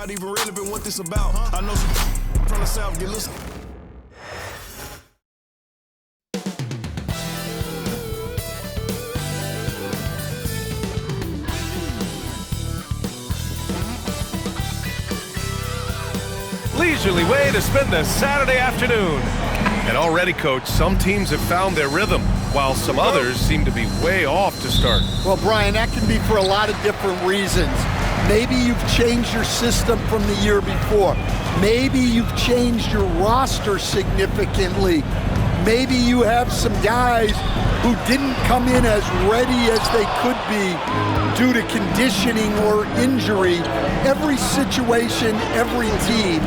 Not even relevant what this about. I know some from the South get listen. Leisurely way to spend a Saturday afternoon. And already, Coach, some teams have found their rhythm, while some others seem to be way off to start. Well, Brian, that can be for a lot of different reasons. Maybe you've changed your system from the year before. Maybe you've changed your roster significantly. Maybe you have some guys who didn't come in as ready as they could be due to conditioning or injury. Every situation, every team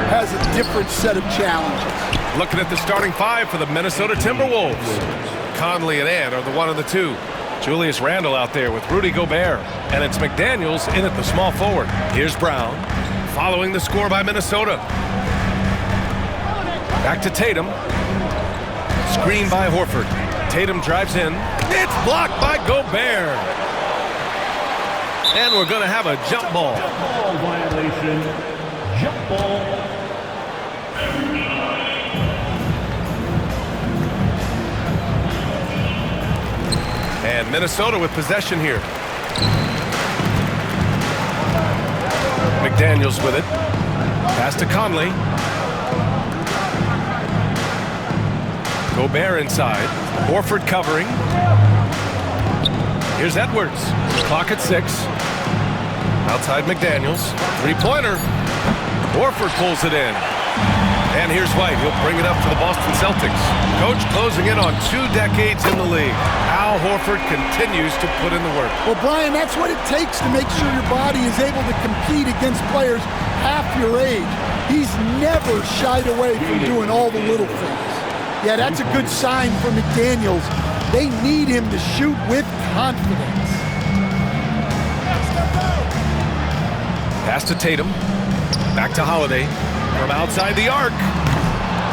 has a different set of challenges. Looking at the starting five for the Minnesota Timberwolves. Conley and Ant are the 1 and the 2. Julius Randle out there with Rudy Gobert. And it's McDaniels in at the small forward. Here's Brown, following the score by Minnesota. Back to Tatum. Screen by Horford. Tatum drives in. It's blocked by Gobert. And we're going to have a jump ball. Jump ball violation. Jump ball. And Minnesota with possession here. McDaniels with it. Pass to Conley. Gobert inside. Horford covering. Here's Edwards. Clock at 6. Outside McDaniels. Three-pointer. Horford pulls it in. And here's White. He'll bring it up for the Boston Celtics. Coach closing in on 2 decades in the league. Al Horford continues to put in the work. Well, Brian, that's what it takes to make sure your body is able to compete against players half your age. He's never shied away from doing all the little things. Yeah, that's a good sign for McDaniels. They need him to shoot with confidence. Pass to Tatum. Back to Holiday. From outside the arc.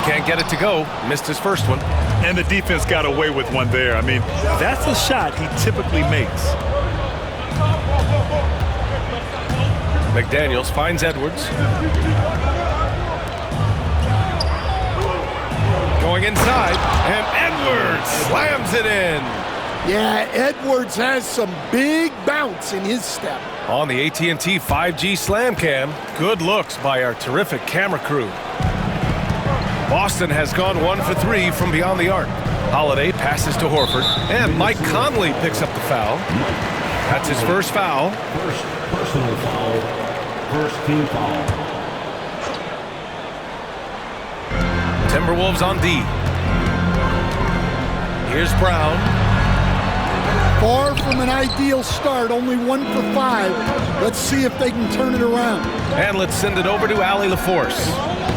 Can't get it to go. Missed his first one. And the defense got away with one there. I mean, that's a shot he typically makes. McDaniels finds Edwards. Going inside, and Edwards slams it in. Yeah, Edwards has some big bounce in his step. On the AT&T 5G Slam Cam, good looks by our terrific camera crew. Boston has gone 1 for 3 from beyond the arc. Holiday passes to Horford, and Mike Conley picks up the foul. That's his first foul. First personal foul. First team foul. Timberwolves on D. Here's Brown. Far from an ideal start, only 1 for 5. Let's see if they can turn it around. And let's send it over to Allie LaForce.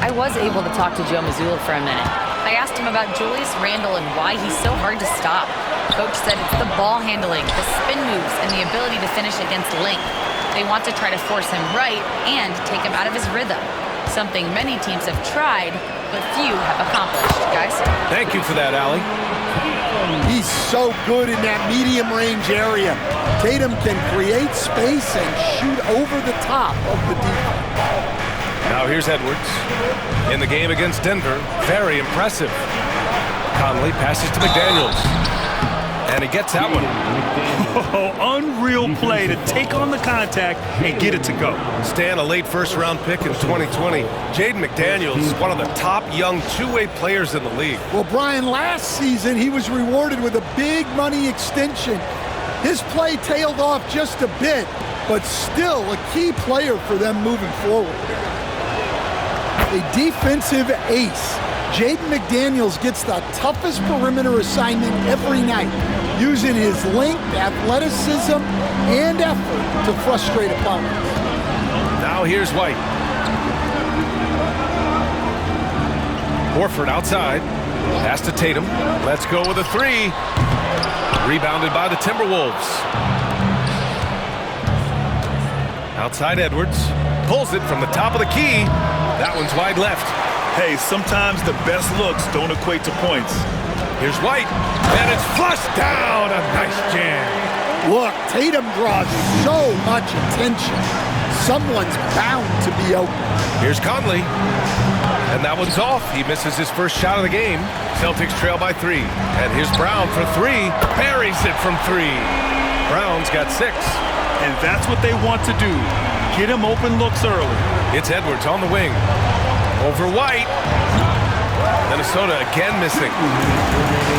I was able to talk to Joe Mazzulla for a minute. I asked him about Julius Randle and why he's so hard to stop. Coach said it's the ball handling, the spin moves, and the ability to finish against length. They want to try to force him right and take him out of his rhythm. Something many teams have tried, but few have accomplished, guys. Thank you for that, Allie. He's so good in that medium range area. Tatum can create space and shoot over the top of the defense. Now here's Edwards. In the game against Denver, very impressive. Conley passes to McDaniels. And he gets that one. Oh, unreal play to take on the contact and get it to go. Stan, a late first-round pick in 2020. Jaden McDaniels, one of the top young two-way players in the league. Well, Brian, last season he was rewarded with a big money extension. His play tailed off just a bit, but still a key player for them moving forward. A defensive ace. Jaden McDaniels gets the toughest perimeter assignment every night, using his length, athleticism, and effort to frustrate opponents. Now here's White. Horford outside. Pass to Tatum. Let's go with a 3. Rebounded by the Timberwolves. Outside Edwards. Pulls it from the top of the key. That one's wide left. Hey, sometimes the best looks don't equate to points. Here's White, and it's flushed down. A nice jam. Look, Tatum draws so much attention. Someone's bound to be open. Here's Conley. And that one's off. He misses his first shot of the game. Celtics trail by 3. And here's Brown for 3. Buries it from 3. Brown's got 6. And that's what they want to do. Get him open looks early. It's Edwards on the wing. Over White. Minnesota again missing.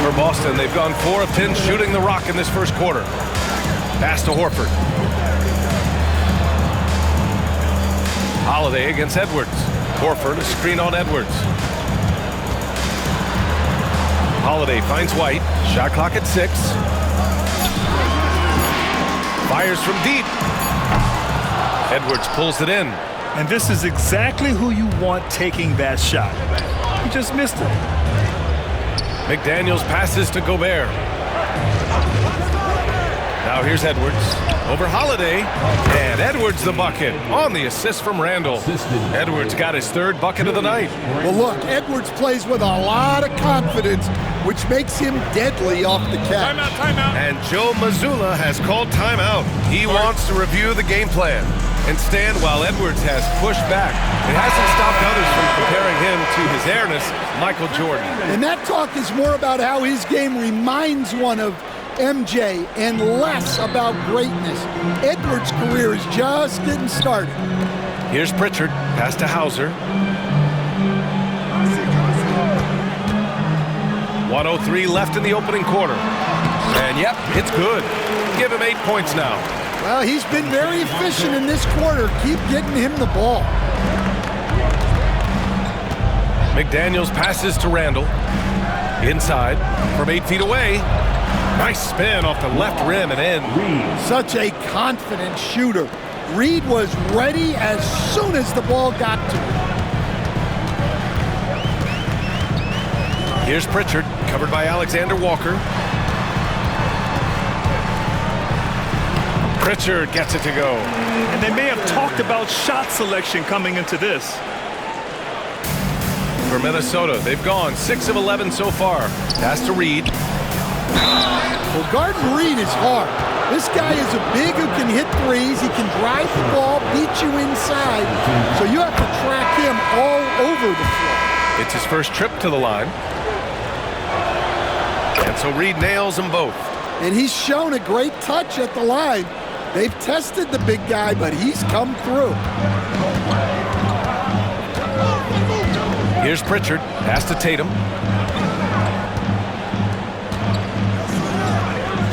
For Boston, they've gone 4 of 10 shooting the rock in this first quarter. Pass to Horford. Holiday against Edwards. Horford, a screen on Edwards. Holiday finds White. Shot clock at 6. Fires from deep. Edwards pulls it in. And this is exactly who you want taking that shot. He just missed it. McDaniels passes to Gobert. Now here's Edwards. Over Holiday. And Edwards the bucket on the assist from Randall. Edwards got his 3rd bucket of the night. Well, look, Edwards plays with a lot of confidence, which makes him deadly off the catch. Timeout. And Joe Mazzulla has called timeout. He wants to review the game plan and stand while Edwards has pushed back. It hasn't stopped others from comparing him to his airness, Michael Jordan. And that talk is more about how his game reminds one of MJ and less about greatness. Edwards' career is just getting started. Here's Pritchard. Pass to Hauser. 1:03 left in the opening quarter. And yep, it's good. Give him 8 points now. Well, he's been very efficient in this quarter. Keep getting him the ball. McDaniels passes to Randall. Inside from 8 feet away. Nice spin off the left rim and in. Such a confident shooter. Reed was ready as soon as the ball got to him. Here's Pritchard, covered by Alexander Walker. Pritchard gets it to go. And they may have talked about shot selection coming into this. For Minnesota, they've gone 6 of 11 so far. Pass to Reed. Well, guarding Reed is hard. This guy is a big who can hit threes. He can drive the ball, beat you inside. So you have to track him all over the floor. It's his first trip to the line. And so Reed nails them both. And he's shown a great touch at the line. They've tested the big guy, but he's come through. Here's Pritchard. Pass to Tatum.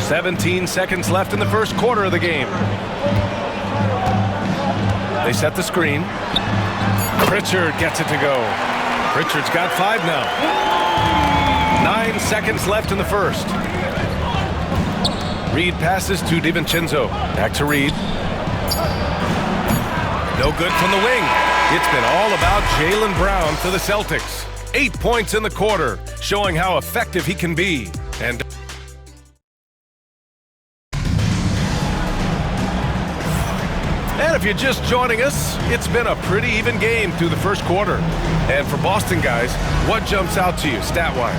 17 seconds left in the first quarter of the game. They set the screen. Pritchard gets it to go. Pritchard's got 5 now. 9 seconds left in the first. Reed passes to DiVincenzo. Back to Reed. No good from the wing. It's been all about Jaylen Brown for the Celtics. 8 points in the quarter, showing how effective he can be. And if you're just joining us, it's been a pretty even game through the first quarter. And for Boston guys, what jumps out to you stat-wise?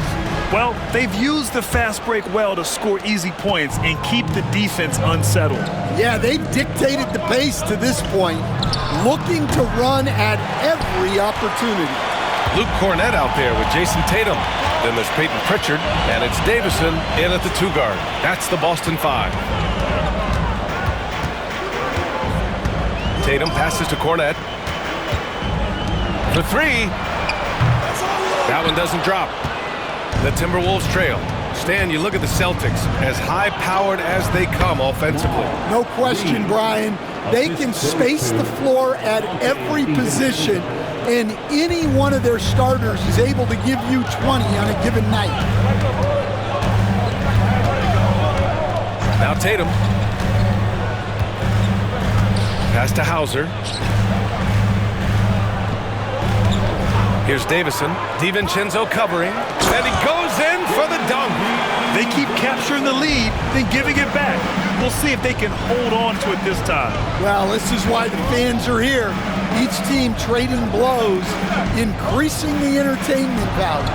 Well, they've used the fast break well to score easy points and keep the defense unsettled. Yeah, they've dictated the pace to this point, looking to run at every opportunity. Luke Cornett out there with Jason Tatum. Then there's Peyton Pritchard, and it's Davison in at the 2 guard. That's the Boston 5. Tatum passes to Cornett. For 3. That one doesn't drop. The Timberwolves trail. Stan, you look at the Celtics, as high-powered as they come offensively. No question, Brian. They can space the floor at every position, and any one of their starters is able to give you 20 on a given night. Now Tatum. Pass to Hauser. Here's Davison. DiVincenzo covering. And he goes in for the dunk. They keep capturing the lead, then giving it back. We'll see if they can hold on to it this time. Well, this is why the fans are here. Each team trading blows, increasing the entertainment value.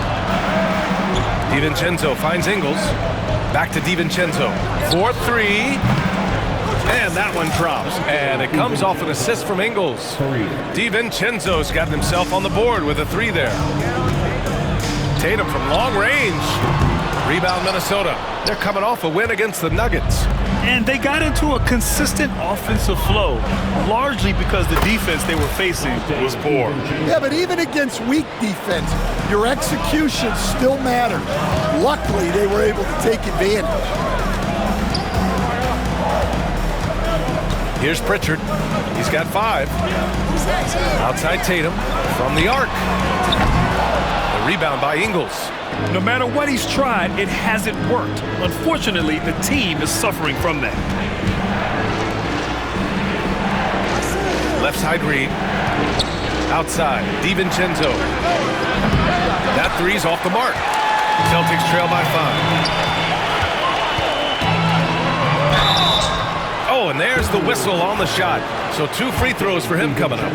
DiVincenzo finds Ingles. Back to DiVincenzo. 4-3. And that one drops. And it comes off an assist from Ingles. DiVincenzo's gotten himself on the board with a 3 there. Tatum from long range. Rebound Minnesota. They're coming off a win against the Nuggets. And they got into a consistent offensive flow, largely because the defense they were facing was poor. Yeah, but even against weak defense, your execution still matters. Luckily, they were able to take advantage. Here's Pritchard. He's got 5. Outside Tatum from the arc. The rebound by Ingles. No matter what he's tried, it hasn't worked. Unfortunately, the team is suffering from that. Left side Reed. Outside, DiVincenzo. That 3's off the mark. Celtics trail by 5. Oh, and there's the whistle on the shot. So 2 free throws for him coming up.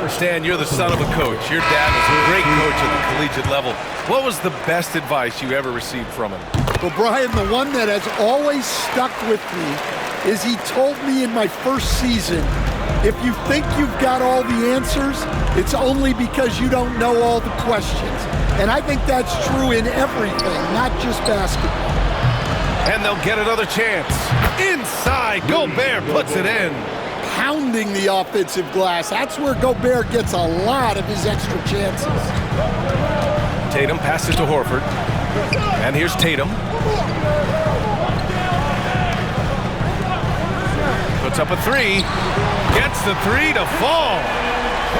Stan, you're the son of a coach. Your dad was a great coach at the collegiate level. What was the best advice you ever received from him? Well, Brian, the one that has always stuck with me is he told me in my first season, if you think you've got all the answers, it's only because you don't know all the questions. And I think that's true in everything, not just basketball. And they'll get another chance. Inside, Gobert puts it in. Pounding the offensive glass. That's where Gobert gets a lot of his extra chances. Tatum passes to Horford. And here's Tatum. Puts up a 3. Gets the 3 to fall.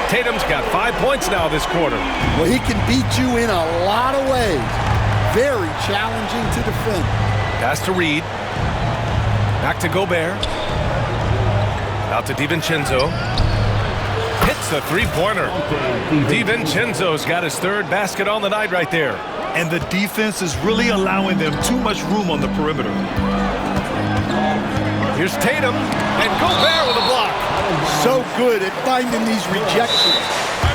Tatum's got 5 points now this quarter. Well, he can beat you in a lot of ways. Very challenging to defend. Pass to Reed. Back to Gobert. Out to DiVincenzo. Hits the 3-pointer. DiVincenzo's got his 3rd basket on the night right there. And the defense is really allowing them too much room on the perimeter. Here's Tatum. And Gobert with a block. So good at finding these rejections.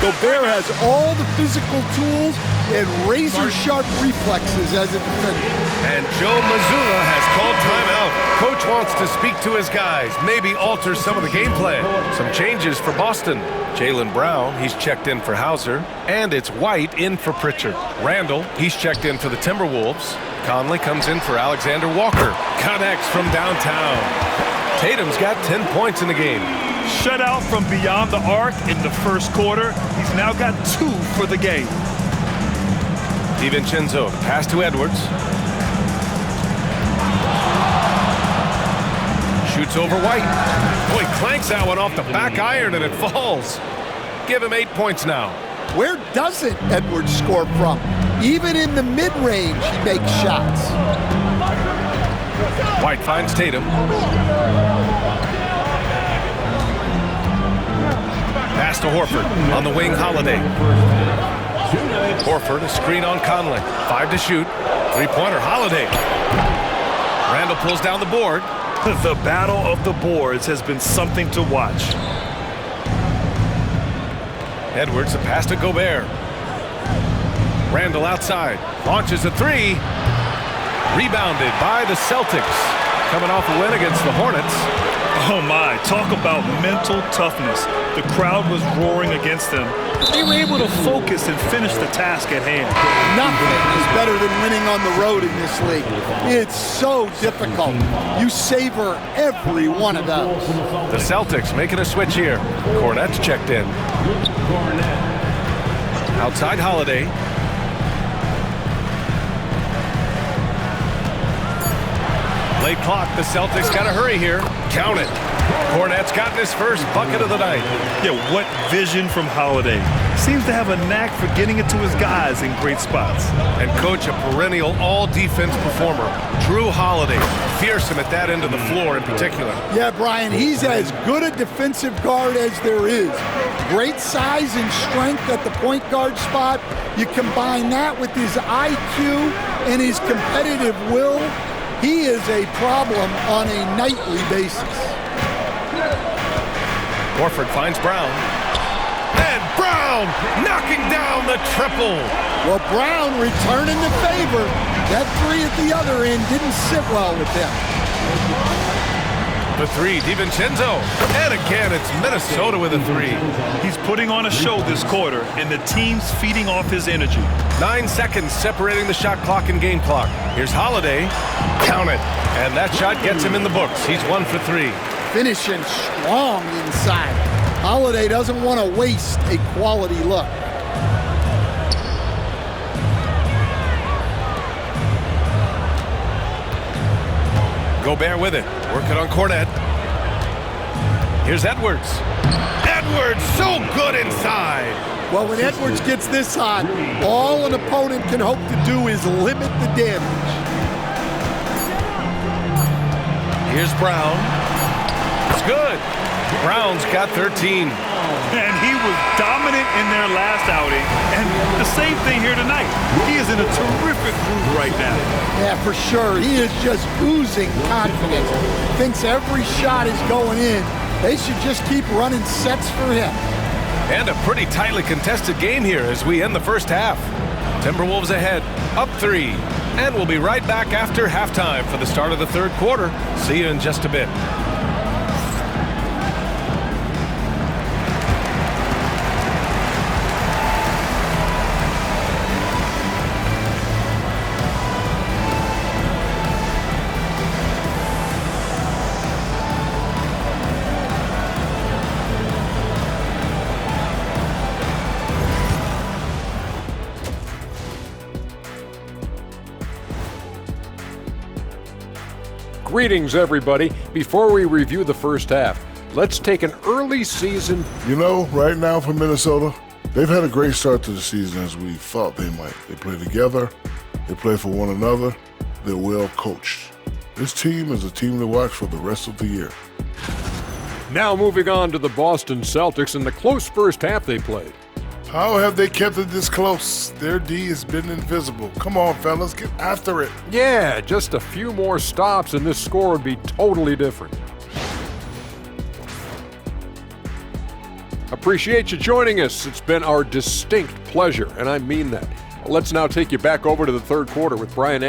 Gobert has all the physical tools and razor-sharp reflexes as a defender. And Joe Mazzulla has called timeout. Coach wants to speak to his guys, maybe alter some of the game plan. Some changes for Boston. Jaylen Brown, he's checked in for Hauser. And it's White in for Pritchard. Randall, he's checked in for the Timberwolves. Conley comes in for Alexander Walker. Connects from downtown. Tatum's got 10 points in the game. Shutout from beyond the arc in the first quarter. He's now got 2 for the game. DiVincenzo, pass to Edwards. Shoots over White. Boy, clanks that one off the back iron and it falls. Give him 8 points now. Where doesn't Edwards score from? Even in the mid-range, he makes shots. White finds Tatum. Pass to Horford. On the wing, Holiday. Horford, a screen on Conley. 5 to shoot. 3-pointer, Holiday. Randall pulls down the board. The battle of the boards has been something to watch. Edwards, a pass to Gobert. Randall outside. Launches a 3. Rebounded by the Celtics. Coming off a win against the Hornets. Oh my, talk about mental toughness. The crowd was roaring against them. They were able to focus and finish the task at hand. Nothing is better than winning on the road in this league. It's so difficult. You savor every one of those. The Celtics making a switch here. Cornette's checked in. Outside Holiday. Late clock, the Celtics got to hurry here. Count it. Cornette's gotten his first bucket of the night. Yeah, what vision from Holiday. Seems to have a knack for getting it to his guys in great spots. And coach, a perennial all-defense performer, Drew Holiday. Fearsome at that end of the floor in particular. Yeah, Brian, he's as good a defensive guard as there is. Great size and strength at the point guard spot. You combine that with his IQ and his competitive will, he is a problem on a nightly basis. Horford finds Brown. And Brown knocking down the triple. Well, Brown returning the favor. That three at the other end didn't sit well with him. The three, DiVincenzo. And again, it's Minnesota with a three. He's putting on a show this quarter, and the team's feeding off his energy. 9 seconds separating the shot clock and game clock. Here's Holiday. Count it. And that shot gets him in the books. He's 1 for 3. Finishing strong inside. Holiday doesn't want to waste a quality look. Gobert with it. Working on Cornet. Here's Edwards. Edwards so good inside. Well, when Edwards gets this hot, all an opponent can hope to do is limit the damage. Here's Brown. It's good. Brown's got 13. And he was dominant in their last outing. And the same thing here tonight. He is in a terrific groove right now. Yeah, for sure. He is just oozing confidence. Thinks every shot is going in. They should just keep running sets for him. And a pretty tightly contested game here as we end the first half. Timberwolves ahead, up 3. And we'll be right back after halftime for the start of the third quarter. See you in just a bit. Greetings, everybody. Before we review the first half, let's take an early season. You know, right now for Minnesota, they've had a great start to the season as we thought they might. They play together, they play for one another, they're well coached. This team is a team to watch for the rest of the year. Now moving on to the Boston Celtics and the close first half they played. How have they kept it this close? Their D has been invisible. Come on, fellas, get after it. Yeah, just a few more stops and this score would be totally different. Appreciate you joining us. It's been our distinct pleasure, and I mean that. Let's now take you back over to the third quarter with Brian.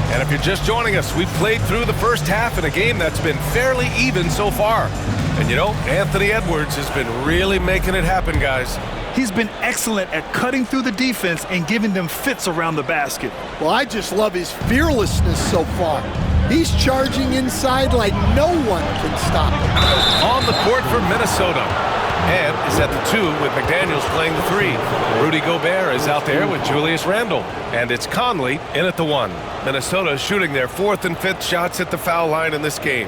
And if you're just joining us, we've played through the first half in a game that's been fairly even so far. And you know, Anthony Edwards has been really making it happen, guys. He's been excellent at cutting through the defense and giving them fits around the basket. Well, I just love his fearlessness so far. He's charging inside like no one can stop him. On the court for Minnesota. And is at the 2 with McDaniels playing the 3. Rudy Gobert is out there with Julius Randle. And it's Conley in at the 1. Minnesota shooting their 4th and 5th shots at the foul line in this game.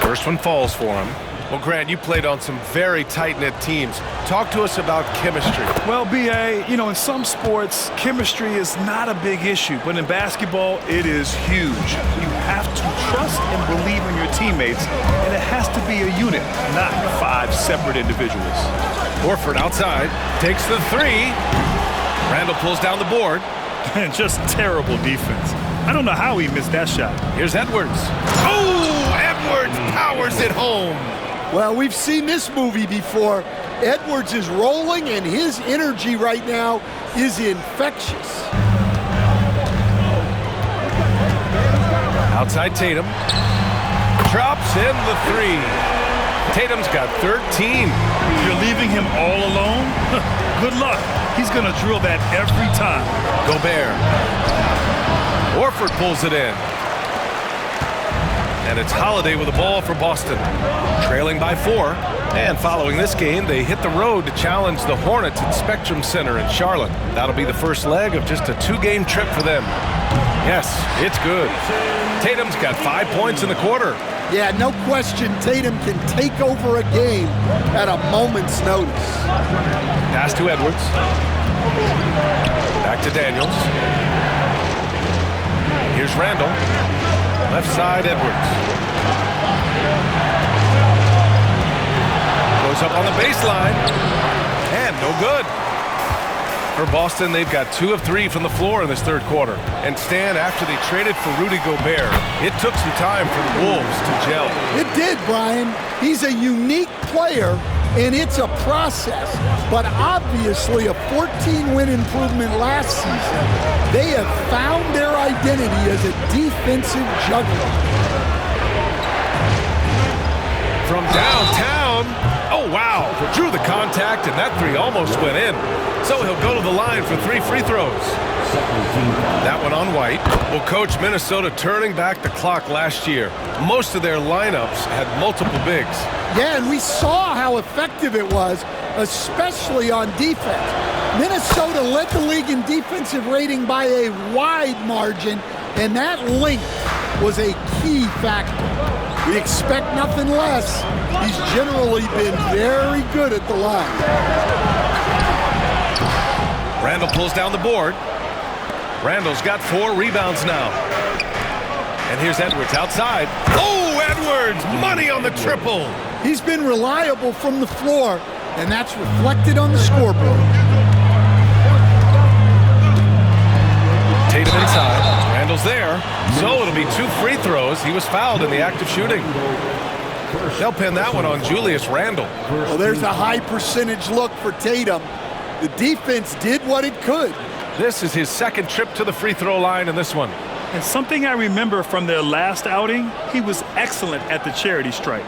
First one falls for him. Well, Grant, you played on some very tight-knit teams. Talk to us about chemistry. Well, B.A., you know, in some sports, chemistry is not a big issue, but in basketball, it is huge. You have to trust and believe in your teammates, and it has to be a unit, not 5 separate individuals. Horford outside, takes the 3. Randle pulls down the board. And just terrible defense. I don't know how he missed that shot. Here's Edwards. Oh, Edwards powers it home. Well, we've seen this movie before. Edwards is rolling, and his energy right now is infectious. Outside Tatum. Drops in the 3. Tatum's got 13. You're leaving him all alone? Good luck. He's going to drill that every time. Gobert. Horford pulls it in. And it's Holiday with the ball for Boston. Trailing by 4. And following this game, they hit the road to challenge the Hornets at Spectrum Center in Charlotte. That'll be the first leg of just a 2-game trip for them. Yes, it's good. Tatum's got 5 points in the quarter. Yeah, no question Tatum can take over a game at a moment's notice. Pass to Edwards. Back to Daniels. Here's Randle. Left side, Edwards. up on the baseline. And no good. For Boston, they've got 2 of 3 from the floor in this third quarter. And Stan, after they traded for Rudy Gobert, it took some time for the Wolves to gel. It did, Brian. He's a unique player, and it's a process. But obviously, a 14-win improvement last season, they have found their identity as a defensive juggler. From downtown, oh wow, drew the contact, and that three almost went in. So he'll go to the line for 3 free throws. That one on White. Well, Coach, Minnesota turning back the clock last year. Most of their lineups had multiple bigs. Yeah, and we saw how effective it was, especially on defense. Minnesota led the league in defensive rating by a wide margin, and that length was a key factor. We expect nothing less. He's generally been very good at the line. Randall pulls down the board. Randall's got 4 rebounds now. And here's Edwards outside. Oh, Edwards! Money on the triple! He's been reliable from the floor, and that's reflected on the scoreboard. Tatum inside. Randall's there. So it'll be 2 free throws. He was fouled in the act of shooting. They'll pin that one on Julius Randle. Well, there's a high percentage look for Tatum. The defense did what it could. This is his second trip to the free throw line in this one. And something I remember from their last outing, he was excellent at the charity stripe.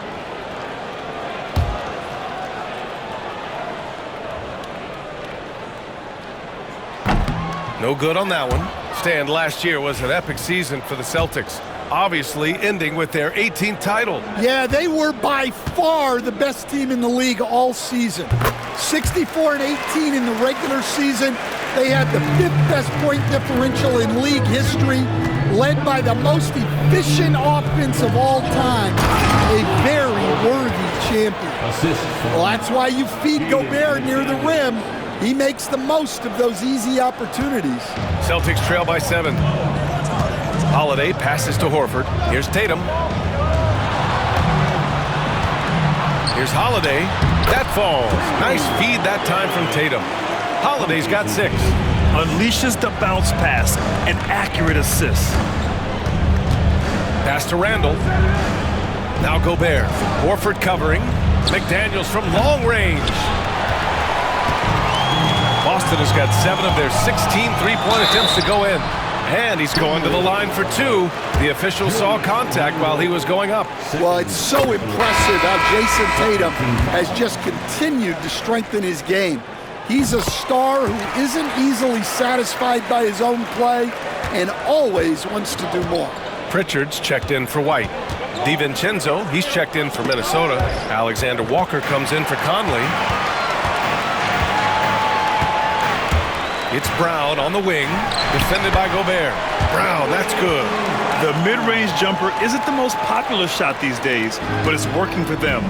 No good on that one. Stan, last year was an epic season for the Celtics, obviously ending with their 18th title. Yeah, they were by far the best team in the league all season. 64-18 in the regular season. They had the 5th best point differential in league history, led by the most efficient offense of all time. A very worthy champion. Well, that's why you feed Gobert near the rim. He makes the most of those easy opportunities. Celtics trail by 7. Holiday passes to Horford. Here's Tatum. Here's Holiday. That falls. Nice feed that time from Tatum. Holiday's got 6. Unleashes the bounce pass. An accurate assist. Pass to Randall. Now Gobert. Horford covering. McDaniels from long range. Boston has got 7 of their 16 three-point attempts to go in. And he's going to the line for 2. The official saw contact while he was going up. Well, it's so impressive how Jason Tatum has just continued to strengthen his game. He's a star who isn't easily satisfied by his own play and always wants to do more. Pritchard's checked in for White. DiVincenzo, he's checked in for Minnesota. Alexander Walker comes in for Conley. It's Brown on the wing, defended by Gobert. Brown, that's good. The mid-range jumper isn't the most popular shot these days, but it's working for them.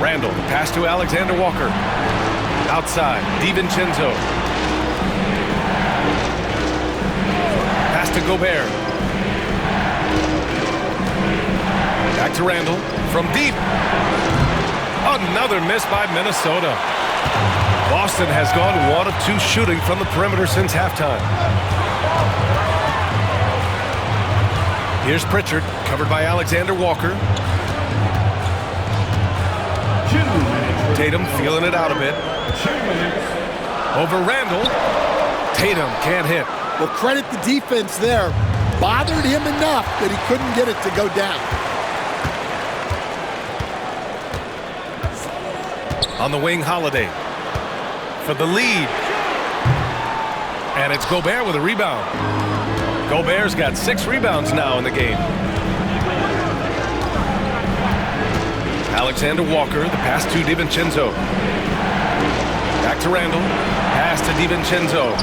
Randall, pass to Alexander Walker. Outside, DiVincenzo. Pass to Gobert. Back to Randall, from deep. Another miss by Minnesota. Boston has gone 1 of 2 shooting from the perimeter since halftime. Here's Pritchard, covered by Alexander Walker. Tatum feeling it out a bit. Over Randall. Tatum can't hit. Well, credit the defense there. Bothered him enough that he couldn't get it to go down. On the wing, Holiday. For the lead. And it's Gobert with a rebound. Gobert's got 6 rebounds now in the game. Alexander Walker, the pass to DiVincenzo. Back to Randall. Pass to DiVincenzo.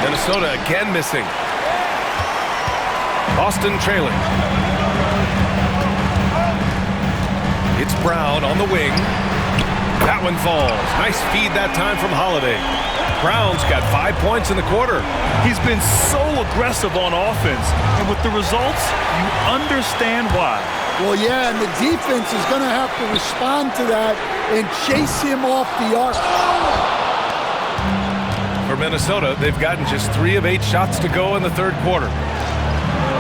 Minnesota again missing. Boston trailing. It's Brown on the wing. That one falls. Nice feed that time from Holiday. Brown's got 5 points in the quarter. He's been so aggressive on offense, and with the results, you understand why. Well, yeah, and the defense is going to have to respond to that and chase him off the arc. For Minnesota, they've gotten just 3 of 8 shots to go in the third quarter.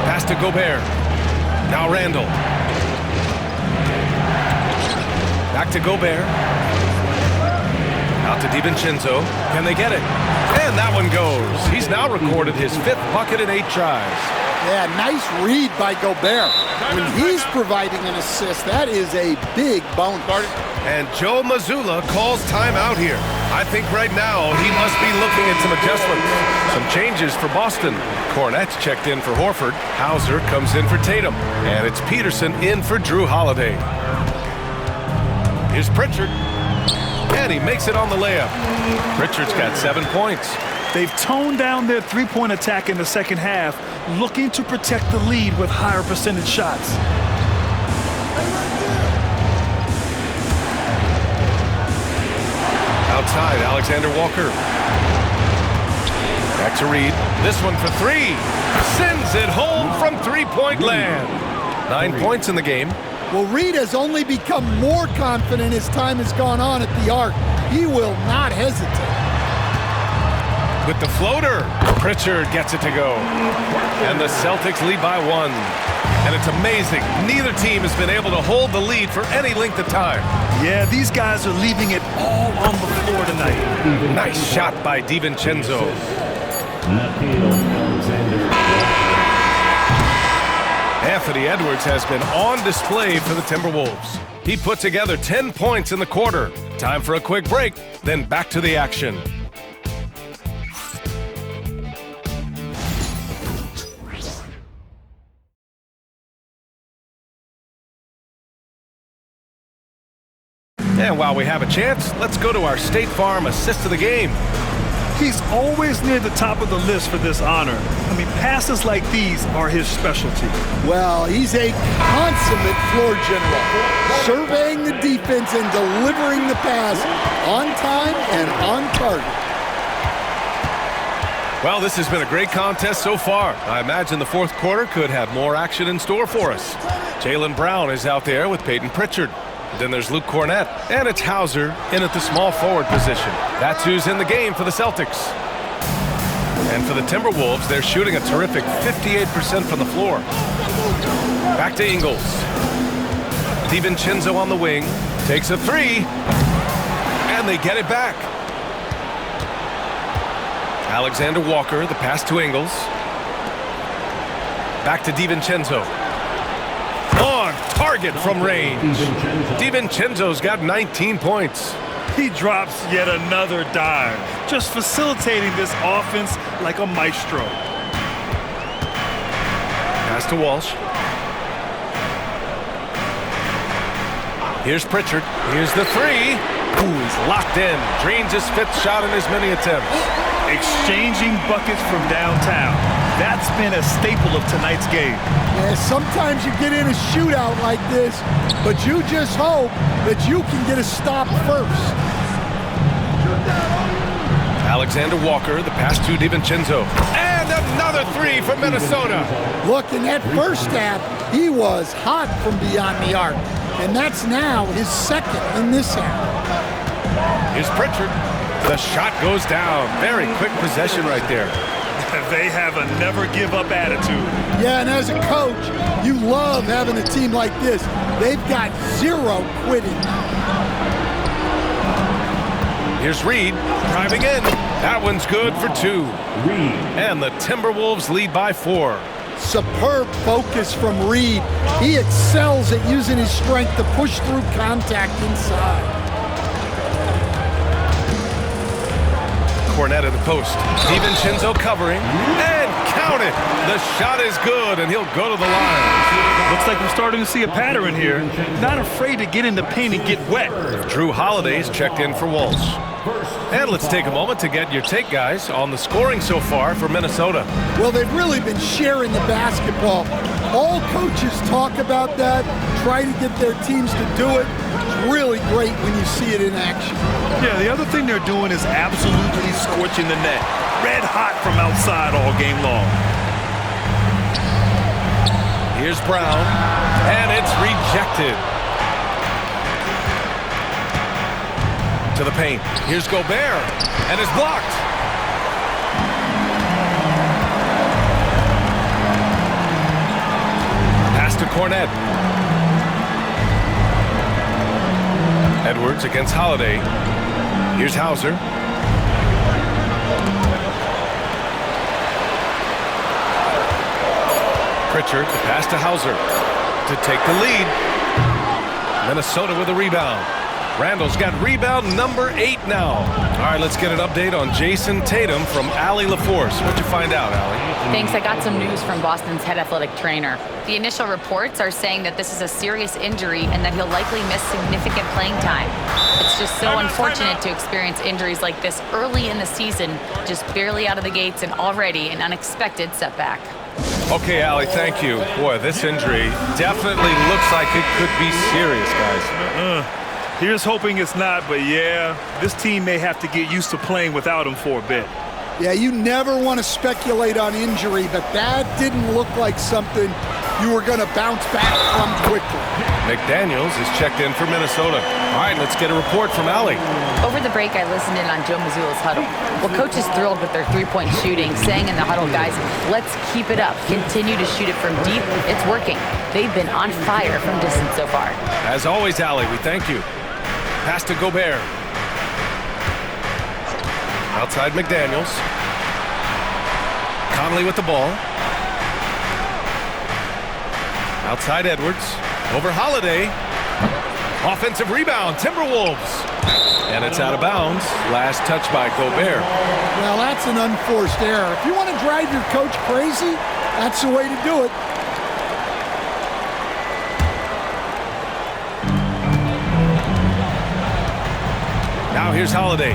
Pass to Gobert. Now Randall. Back to Gobert. Out to DiVincenzo. Can they get it? And that one goes. He's now recorded his 5th bucket in 8 tries. Yeah, nice read by Gobert. When he's providing an assist, that is a big bonus. And Joe Mazzulla calls timeout here. I think right now he must be looking at some adjustments. Some changes for Boston. Cornette's checked in for Horford. Hauser comes in for Tatum. And it's Peterson in for Drew Holiday. Here's Pritchard. And he makes it on the layup. Pritchard's got 7 points. They've toned down their three-point attack in the second half, looking to protect the lead with higher percentage shots. Outside, Alexander Walker. Back to Reed. This one for 3. Sends it home from three-point land. 9 points in the game. Well, Reed has only become more confident as time has gone on at the arc. He will not hesitate. With the floater, Pritchard gets it to go. And the Celtics lead by 1. And it's amazing. Neither team has been able to hold the lead for any length of time. Yeah, these guys are leaving it all on the floor tonight. Nice shot by DiVincenzo. Anthony Edwards has been on display for the Timberwolves. He put together 10 points in the quarter. Time for a quick break, then back to the action. And while we have a chance, let's go to our State Farm assist of the game. He's always near the top of the list for this honor. I mean, passes like these are his specialty. Well, he's a consummate floor general, surveying the defense and delivering the pass on time and on target. Well, this has been a great contest so far. I imagine the fourth quarter could have more action in store for us. Jaylen Brown is out there with Peyton Pritchard. Then there's Luke Cornette, and it's Hauser in at the small forward position. That's who's in the game for the Celtics. And for the Timberwolves, they're shooting a terrific 58% from the floor. Back to Ingles. DiVincenzo on the wing, takes a 3, and they get it back. Alexander Walker, the pass to Ingles. Back to DiVincenzo. On target from range. DiVincenzo's got 19 points. He drops yet another dive, just facilitating this offense like a maestro. Pass to Walsh. Here's Pritchard. Here's the 3. Ooh, he's locked in. Drains his 5th shot in as many attempts. Exchanging buckets from downtown. That's been a staple of tonight's game. Yeah, sometimes you get in a shootout like this, but you just hope that you can get a stop first. Alexander Walker, the pass to DiVincenzo. And another 3 from Minnesota. Look, in that first half, he was hot from beyond the arc. And that's now his 2nd in this half. Here's Pritchard. The shot goes down. Very quick possession right there. They have a never-give-up attitude. Yeah, and as a coach, you love having a team like this. They've got 0 quitting. Here's Reed, driving in. That one's good for 2. Reed. And the Timberwolves lead by 4. Superb focus from Reed. He excels at using his strength to push through contact inside. Cornette in the post. DiVincenzo covering. And count it. The shot is good, and he'll go to the line. Looks like we're starting to see a pattern here. Not afraid to get in the paint and get wet. Drew Holiday's checked in for Walsh. And let's take a moment to get your take, guys, on the scoring so far for Minnesota. Well, they've really been sharing the basketball. All coaches talk about that. try to get their teams to do it. It's really great when you see it in action. Yeah, the other thing they're doing is absolutely scorching the net. Red hot from outside all game long. Here's Brown, and it's rejected. To the paint. Here's Gobert, and it's blocked. Pass to Cornet. Edwards against Holiday. Here's Hauser. Pritchard, the pass to Hauser to take the lead. Minnesota with a rebound. Randall's got rebound number 8 now. All right, let's get an update on Jason Tatum from Allie LaForce. What'd you find out, Allie? Thanks. I got some news from Boston's head athletic trainer. The initial reports are saying that this is a serious injury and that he'll likely miss significant playing time. It's just so unfortunate to experience injuries like this early in the season, just barely out of the gates and already an unexpected setback. Okay, Allie, thank you. Boy, this injury definitely looks like it could be serious, guys. Here's hoping it's not, but yeah, this team may have to get used to playing without him for a bit. Yeah, you never want to speculate on injury, but that didn't look like something you were going to bounce back from quickly. McDaniels is checked in for Minnesota. All right, let's get a report from Allie. Over the break, I listened in on Joe Mazzulla's huddle. Well, coach is thrilled with their three-point shooting, saying in the huddle, guys, let's keep it up. Continue to shoot it from deep. It's working. They've been on fire from distance so far. As always, Allie, we thank you. Pass to Gobert. Outside McDaniels. Conley with the ball. Outside Edwards. Over Holiday. Offensive rebound, Timberwolves. And it's out of bounds. Last touch by Gobert. Well, that's an unforced error. If you want to drive your coach crazy, that's the way to do it. Now here's Holiday.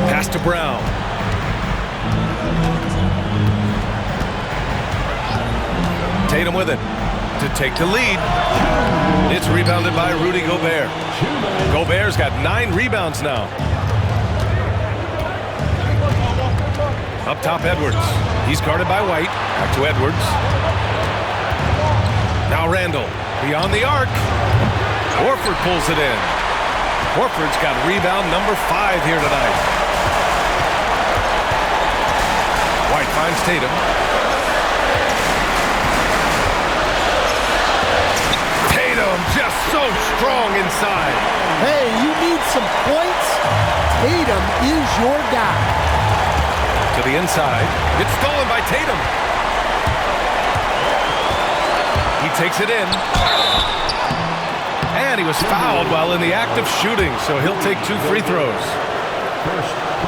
Pass to Brown. Tatum with it to take the lead. It's rebounded by Rudy Gobert. Gobert's got 9 rebounds now. Up top, Edwards. He's guarded by White. Back to Edwards. Now Randall. Beyond the arc. Horford pulls it in. Horford's got rebound number 5 here tonight. White finds Tatum. Tatum just so strong inside. Hey, you need some points? Tatum is your guy. To the inside. It's stolen by Tatum. He takes it in. And he was fouled while in the act of shooting, so he'll take 2 free throws.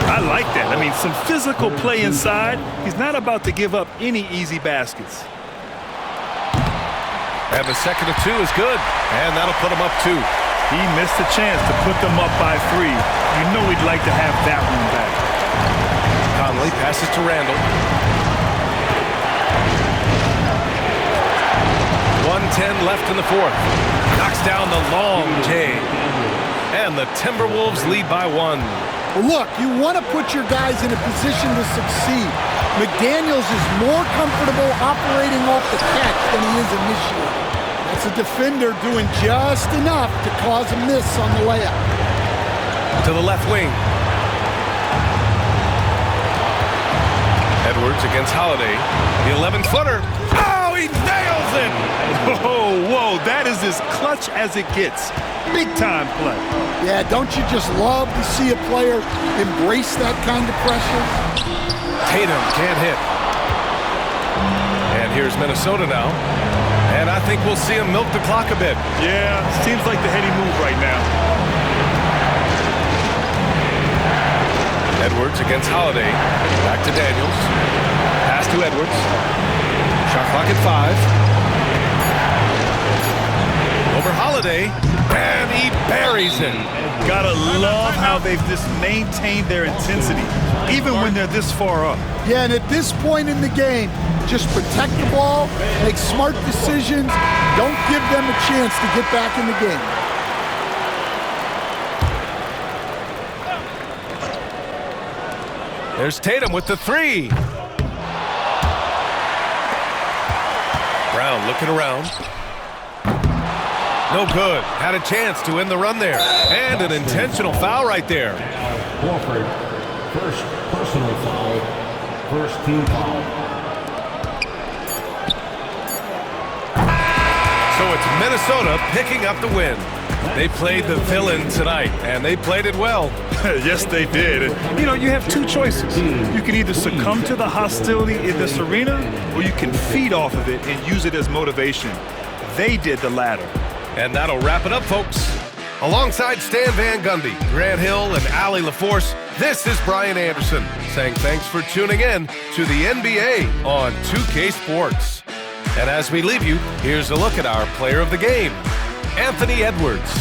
I like that. I mean, some physical play inside. He's not about to give up any easy baskets. And the second of 2 is good, and that'll put him up 2. He missed a chance to put them up by 3. You know he'd like to have that one back. Conley passes to Randall. 1:10 left in the 4th. Knocks down the long J. And the Timberwolves lead by 1. Look, you want to put your guys in a position to succeed. McDaniels is more comfortable operating off the catch than he is initiating. That's a defender doing just enough to cause a miss on the layup. To the left wing. Edwards against Holiday. The 11-footer. Oh, he nails it! Whoa, that is as clutch as it gets. Big time play. Yeah, don't you just love to see a player embrace that kind of pressure? Tatum can't hit. And here's Minnesota now. And I think we'll see him milk the clock a bit. Yeah, seems like the heady move right now. Edwards against Holiday. Back to Daniels. Pass to Edwards. Shot clock at 5. Over Holiday. Holiday, and he buries it. Gotta love how they've just maintained their intensity, even when they're this far up. Yeah, and at this point in the game, just protect the ball, make smart decisions, don't give them a chance to get back in the game. There's Tatum with the three. Brown looking around. No good. Had a chance to end the run there. And an intentional foul right there. Horford, first personal foul, first team foul. So it's Minnesota picking up the win. They played the villain tonight, and they played it well. Yes, they did. You know, you have two choices. You can either succumb to the hostility in this arena, or you can feed off of it and use it as motivation. They did the latter. And that'll wrap it up, folks. Alongside Stan Van Gundy, Grant Hill, and Allie LaForce, this is Brian Anderson saying thanks for tuning in to the NBA on 2K Sports. And as we leave you, here's a look at our player of the game, Anthony Edwards.